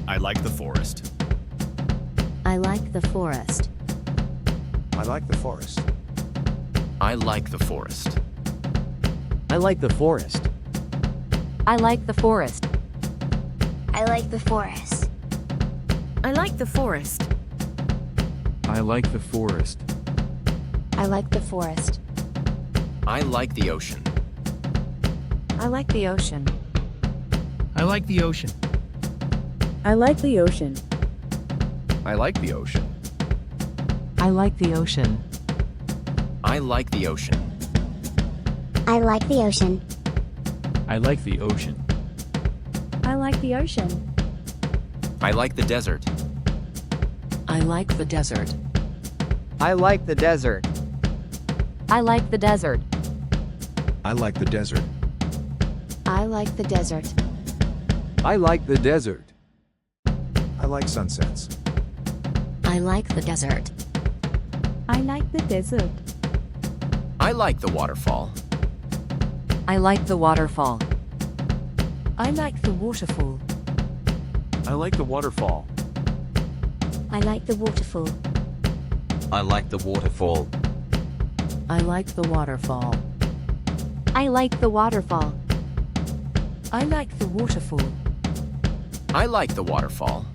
I like the forest. I like the forest. I like the forest. I like the forest. I like the forest. I like the forest. I like the forest. I like the forest. I like the forest. I like the forest. I like the ocean. I like the ocean. I like the ocean. I like the ocean. I like the ocean. I like the ocean. I like the ocean. I like the ocean. I like the ocean. I like the ocean. I like the desert. I like the desert. I like the desert. I like the desert. I like the desert. I like the desert. I like the desert. I like sunsets. I like the desert. I like the desert. I like the waterfall. I like the waterfall. I like the waterfall. I like the waterfall. I like the waterfall. I like the waterfall. I like the waterfall. I like the waterfall. I like the waterfall. I like the waterfall.